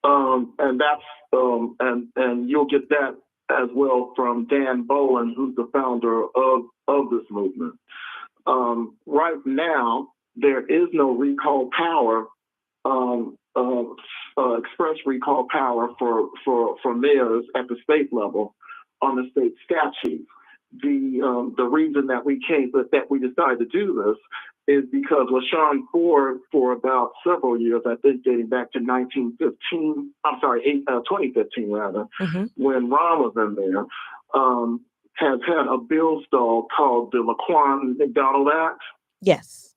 And that's and you'll get that as well from Dan Bowen, who's the founder of this movement. Right now, there is no recall power, express recall power for mayors at the state level on the state statute. The reason that we decided to do this is because LaShawn Ford, for about several years, I think dating back to 2015 rather, when Ron was in there, has had a bill stall called the Laquan McDonald Act. Yes.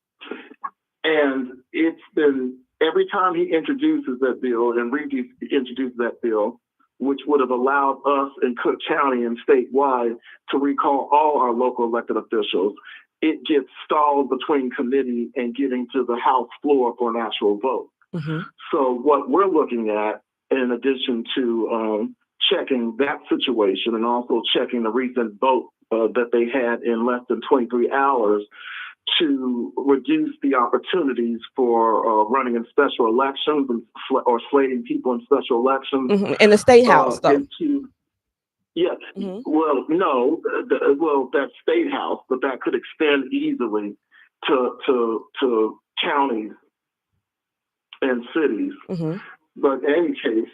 And it's been, every time he introduces that bill and reintroduces that bill, which would have allowed us in Cook County and statewide to recall all our local elected officials, it gets stalled between committee and getting to the House floor for an actual vote. So what we're looking at, in addition to checking that situation and also checking the recent vote that they had in less than 23 hours, to reduce the opportunities for running in special elections or slating people in special elections. In the state house, though. Well, no, that's state house, but that could extend easily to counties and cities. But in any case,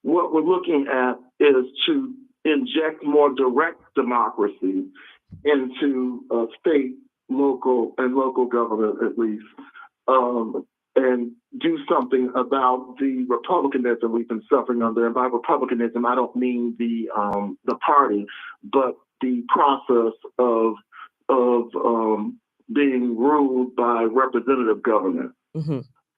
what we're looking at is to inject more direct democracy into state, local government, at least, and do something about the republicanism we've been suffering under. And by republicanism, I don't mean the party, but the process of being ruled by representative government.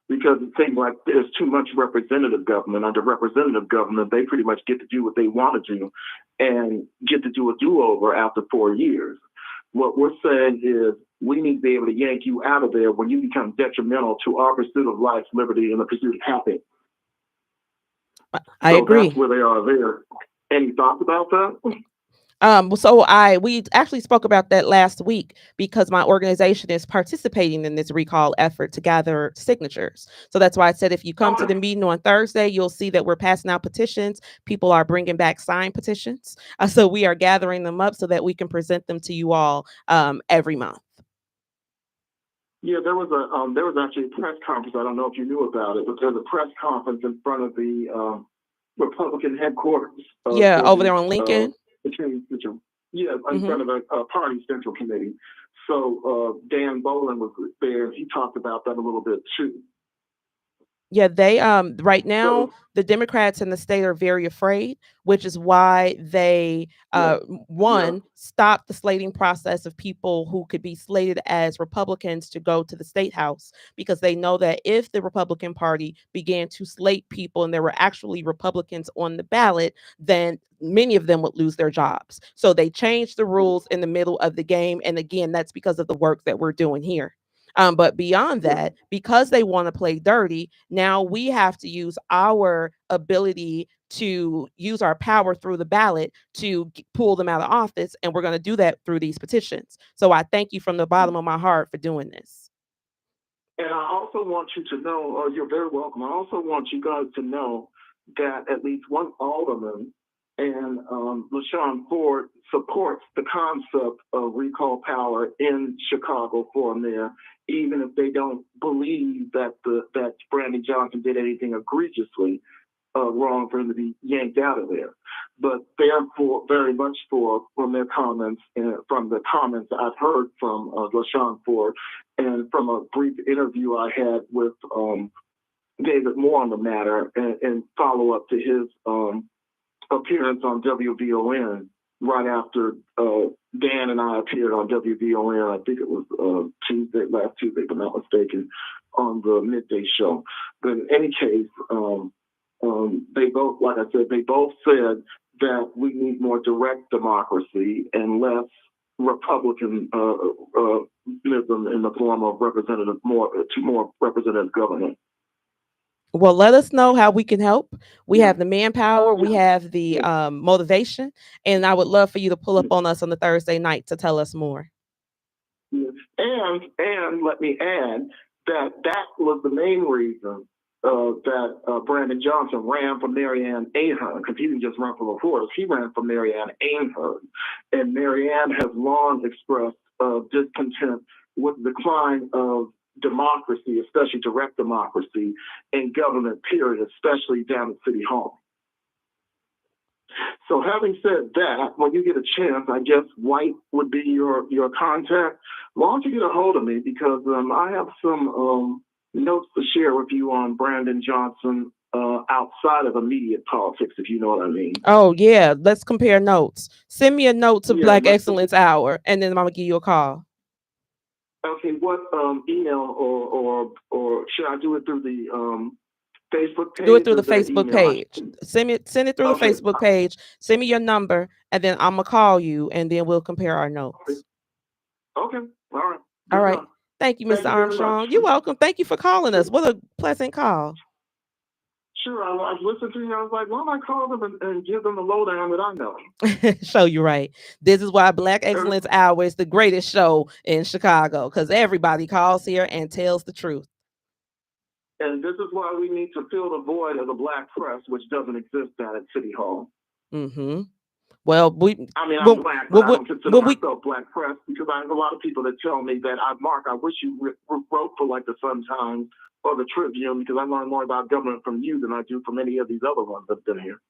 Because it seems like there's too much representative government. Under representative government, they pretty much get to do what they want to do and get to do a do-over after 4 years. What we're saying is we need to be able to yank you out of there when you become detrimental to our pursuit of life, liberty, and the pursuit of happiness. I agree. That's where they are there. Any thoughts about that? We actually spoke about that last week because my organization is participating in this recall effort to gather signatures. So that's why I said if you come to the meeting on Thursday, you'll see that we're passing out petitions. People are bringing back signed petitions. So we are gathering them up so that we can present them to you all every month. Yeah, there was actually a press conference. I don't know if you knew about it, but there's a press conference in front of the Republican headquarters. Yeah, over there building, on Lincoln. Yeah, in Mhm. front of a party central committee. So Dan Bolin was there. He talked about that a little bit too. Yeah, they right now the Democrats in the state are very afraid, which is why they one stopped the slating process of people who could be slated as Republicans to go to the state house, because they know that if the Republican Party began to slate people and there were actually Republicans on the ballot, then many of them would lose their jobs. So they changed the rules in the middle of the game, and again, that's because of the work that we're doing here. But beyond that, because they want to play dirty, now we have to use our ability to use our power through the ballot to pull them out of office. And we're going to do that through these petitions. So I thank you from the bottom of my heart for doing this. And I also want you to know, you're very welcome. I also want you guys to know that at least one alderman and LaShawn Ford supports the concept of recall power in Chicago for a mayor, even if they don't believe that Brandon Johnson did anything egregiously wrong for him to be yanked out of there. But therefore, very much from their comments and from the comments I've heard from LaShawn Ford, and from a brief interview I had with David Moore on the matter, and follow up to his appearance on WVON right after Dan and I appeared on WVON. I think it was last Tuesday, if I'm not mistaken, on the midday show. But in any case, they both, like I said, they both said that we need more direct democracy and less Republicanism in the form of more representative government. Well, let us know how we can help. We have the manpower, we have the motivation, and I would love for you to pull up on us on the Thursday night to tell us more. And let me add that was the main reason that Brandon Johnson ran for Marianne Ahern, because he didn't just run for reporters, he ran for Marianne Ahern. And Marianne has long expressed discontent with the decline of democracy, especially direct democracy in government, period, especially down at City Hall. So having said that, when you get a chance, I guess White would be your contact. Why don't you get a hold of me, because I have some notes to share with you on Brandon Johnson outside of immediate politics, if you know what I mean. Oh, yeah. Let's compare notes. Send me a note to Black Excellence Hour, and then I'm going to give you a call. Okay, what email or should I do it through the Facebook page? Do it through the Facebook page. Send it through the Facebook page. Send me your number, and then I'm going to call you, and then we'll compare our notes. Okay, all right. All right. Thank you, Mr. Armstrong. You're welcome. Thank you for calling us. What a pleasant call. Sure, I was listening to you. I was like, why don't I call them and give them the lowdown that I know? Show you right. This is why Black Excellence Hour is the greatest show in Chicago, because everybody calls here and tells the truth. And this is why we need to fill the void of the black press, which doesn't exist down at City Hall. Mm-hmm. Well, I'm black, but I don't consider myself black press, because I have a lot of people that tell me that, Mark, I wish you wrote for like the Sun-Times or the Tribune, because I learn more about government from you than I do from any of these other ones that've been here.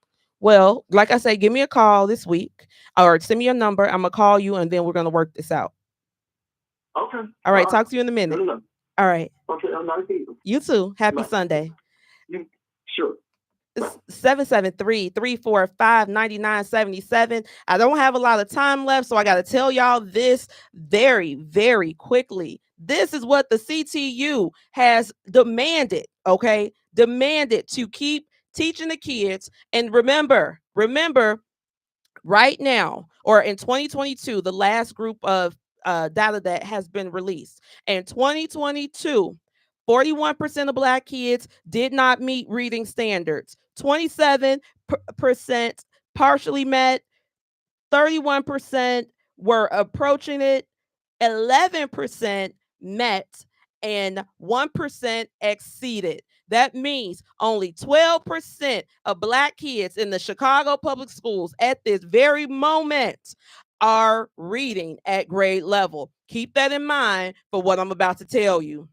Well, like I say, give me a call this week, or send me your number. I'm going to call you, and then we're going to work this out. Okay. All right. Talk to you in a minute. All right. Okay. I'm not evening. You too. Happy Sunday. Sure. 773-345-9977. I don't have a lot of time left, so I got to tell y'all this very, very quickly. This is what the CTU has demanded, okay? Demanded to keep teaching the kids. And remember, right now, or in 2022, the last group of data that has been released. In 2022, 41% of Black kids did not meet reading standards. 27% partially met. 31% were approaching it. 11% met, and 1% exceeded. That means only 12% of Black kids in the Chicago public schools at this very moment are reading at grade level. Keep that in mind for what I'm about to tell you.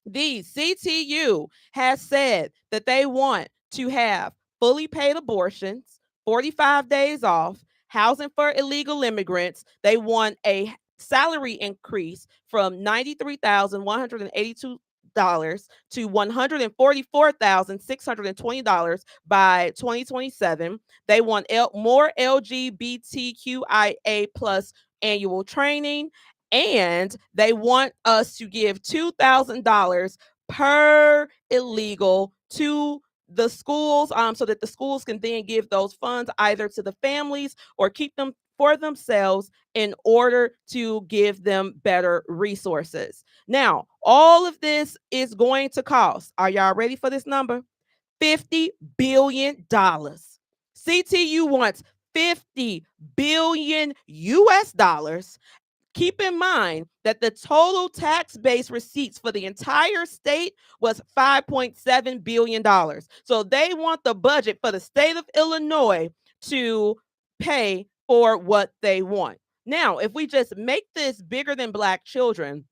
The CTU has said that they want to have fully paid abortions, 45 days off, housing for illegal immigrants. They want a salary increase from $93,182 to $144,620 by 2027. They want more LGBTQIA plus annual training, and they want us to give $2,000 per illegal to the schools, so that the schools can then give those funds either to the families or keep them for themselves in order to give them better resources. Now, all of this is going to cost, are y'all ready for this number? $50 billion. CTU wants 50 billion US dollars. Keep in mind that the total tax base receipts for the entire state was $5.7 billion. So they want the budget for the state of Illinois to pay for what they want. Now, if we just make this bigger than Black children,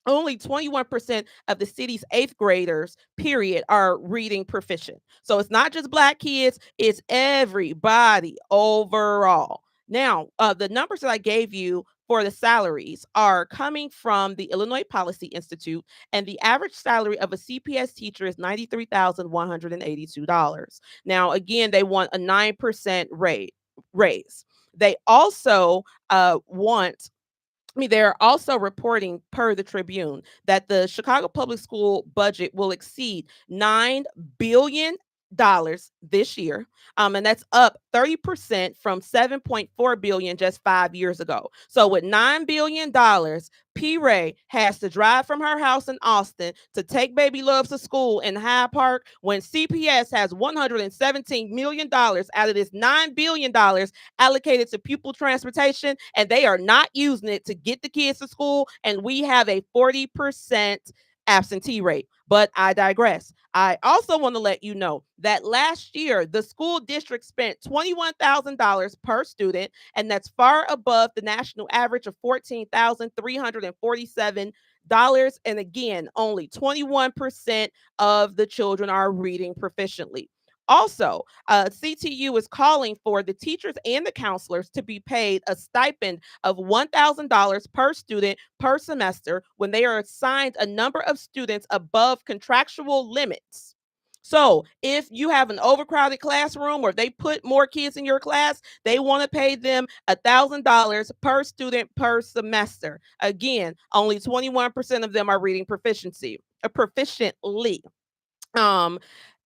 only 21% of the city's eighth graders, period, are reading proficient. So it's not just Black kids, it's everybody overall. Now, the numbers that I gave you for the salaries are coming from the Illinois Policy Institute, and the average salary of a CPS teacher is $93,182. Now, again, they want a 9% raise. They also want they're also reporting per the Tribune that the Chicago public school budget will exceed $9 billion this year. And that's up 30% from $7.4 billion just 5 years ago. So with $9 billion, P. Ray has to drive from her house in Austin to take baby Loves to school in Hyde Park when CPS has $117 million out of this $9 billion allocated to pupil transportation, and they are not using it to get the kids to school, and we have a 40% absentee rate. But I digress. I also want to let you know that last year, the school district spent $21,000 per student, and that's far above the national average of $14,347. And again, only 21% of the children are reading proficiently. Also, CTU is calling for the teachers and the counselors to be paid a stipend of $1,000 per student per semester when they are assigned a number of students above contractual limits. So if you have an overcrowded classroom or they put more kids in your class, they want to pay them $1,000 per student per semester. Again, only 21% of them are reading proficiently.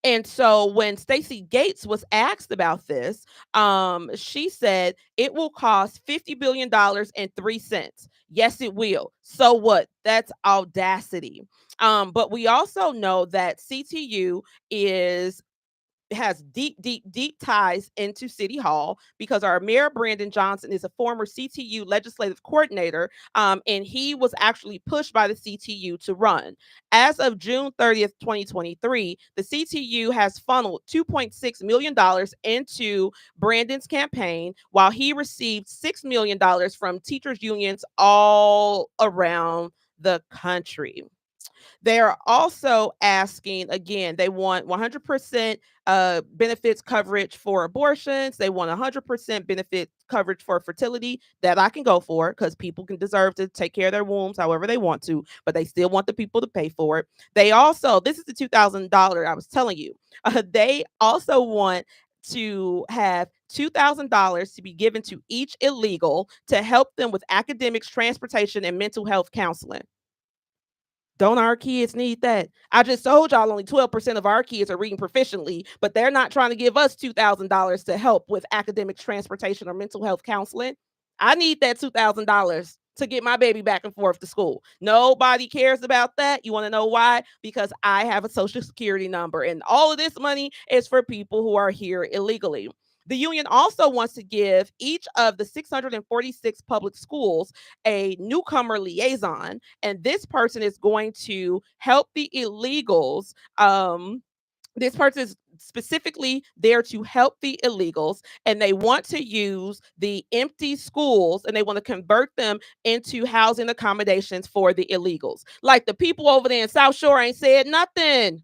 And so when Stacey Gates was asked about this, she said it will cost $50 billion and 3 cents. Yes, it will. So what? That's audacity. But we also know that CTU has deep ties into City Hall because our mayor, Brandon Johnson, is a former CTU legislative coordinator, and he was actually pushed by the CTU to run. As of June 30th, 2023, the CTU has funneled $2.6 million into Brandon's campaign, while he received $6 million from teachers' unions all around the country. They're also asking, again, they want 100% benefits coverage for abortions. They want 100% benefit coverage for fertility. That I can go for, because people can deserve to take care of their wombs however they want to, but they still want the people to pay for it. They also, this is the $2,000 I was telling you. They also want to have $2,000 to be given to each illegal to help them with academics, transportation, and mental health counseling. Don't our kids need that? I just told y'all only 12% of our kids are reading proficiently, but they're not trying to give us $2,000 to help with academic, transportation, or mental health counseling. I need that $2,000 to get my baby back and forth to school. Nobody cares about that. You want to know why? Because I have a social security number, and all of this money is for people who are here illegally. The union also wants to give each of the 646 public schools a newcomer liaison, and this person is going to help the illegals. This person is specifically there to help the illegals, and they want to use the empty schools and they want to convert them into housing accommodations for the illegals. Like the people over there in South Shore ain't said nothing.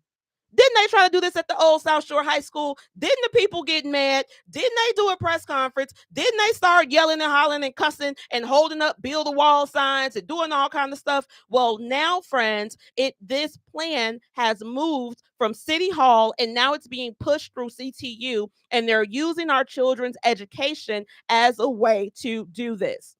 Didn't they try to do this at the old South Shore High School? Didn't the people get mad? Didn't they do a press conference? Didn't they start yelling and hollering and cussing and holding up build a wall signs and doing all kind of stuff? Well, now, friends, this plan has moved from City Hall and now it's being pushed through CTU, and they're using our children's education as a way to do this.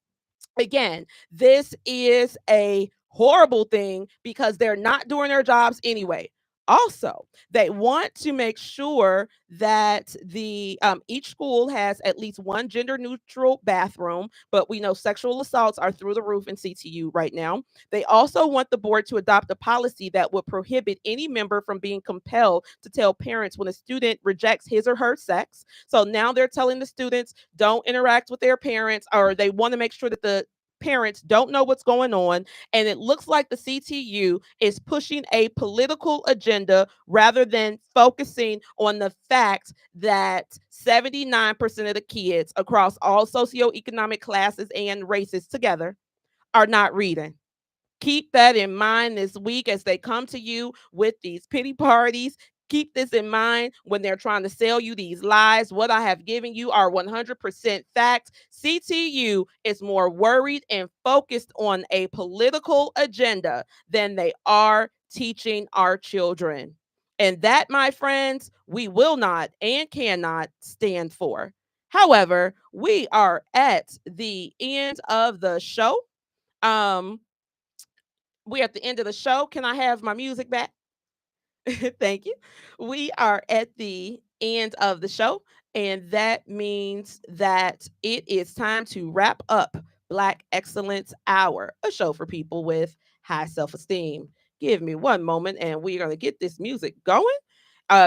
Again, this is a horrible thing because they're not doing their jobs anyway. Also, they want to make sure that the each school has at least one gender neutral bathroom, but we know sexual assaults are through the roof in CTU right now. They also want the board to adopt a policy that would prohibit any member from being compelled to tell parents when a student rejects his or her sex. So now they're telling the students don't interact with their parents, or they want to make sure that the parents don't know what's going on. And it looks like the CTU is pushing a political agenda rather than focusing on the fact that 79% of the kids across all socioeconomic classes and races together are not reading. Keep that in mind this week as they come to you with these pity parties. Keep this in mind when they're trying to sell you these lies. What I have given you are 100% facts. CTU is more worried and focused on a political agenda than they are teaching our children. And that, my friends, we will not and cannot stand for. However, we are at the end of the show. We're at the end of the show. Can I have my music back? Thank you. We are at the end of the show, and that means that it is time to wrap up Black Excellence Hour, a show for people with high self esteem. Give me one moment, and we're going to get this music going.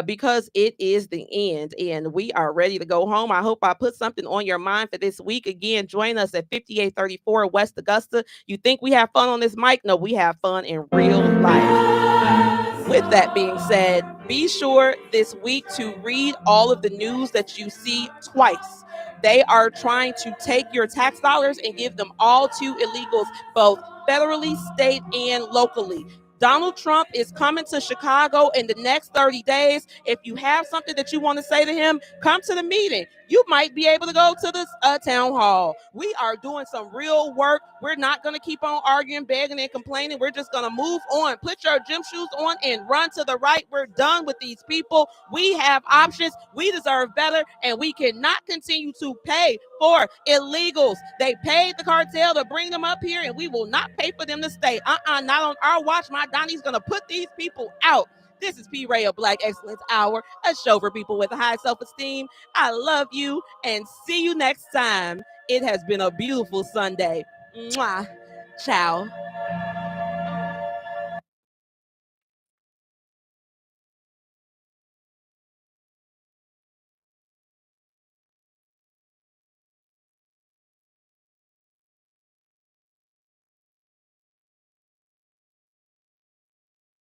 Because it is the end and we are ready to go home. I hope I put something on your mind for this week. Again, join us at 5834 West Augusta. You think we have fun on this mic? No, we have fun in real life. With that being said, be sure this week to read all of the news that you see twice. They are trying to take your tax dollars and give them all to illegals, both federally, state, and locally. Donald Trump is coming to Chicago in the next 30 days. If you have something that you want to say to him, come to the meeting. You might be able to go to the town hall. We are doing some real work. We're not going to keep on arguing, begging, and complaining. We're just going to move on. Put your gym shoes on and run to the right. We're done with these people. We have options. We deserve better, and we cannot continue to pay for illegals. They paid the cartel to bring them up here, and we will not pay for them to stay. Not on our watch. My Donnie's going to put these people out. This is P. Ray of Black Excellence Hour, a show for people with high self-esteem. I love you, and see you next time. It has been a beautiful Sunday. Mwah. Ciao.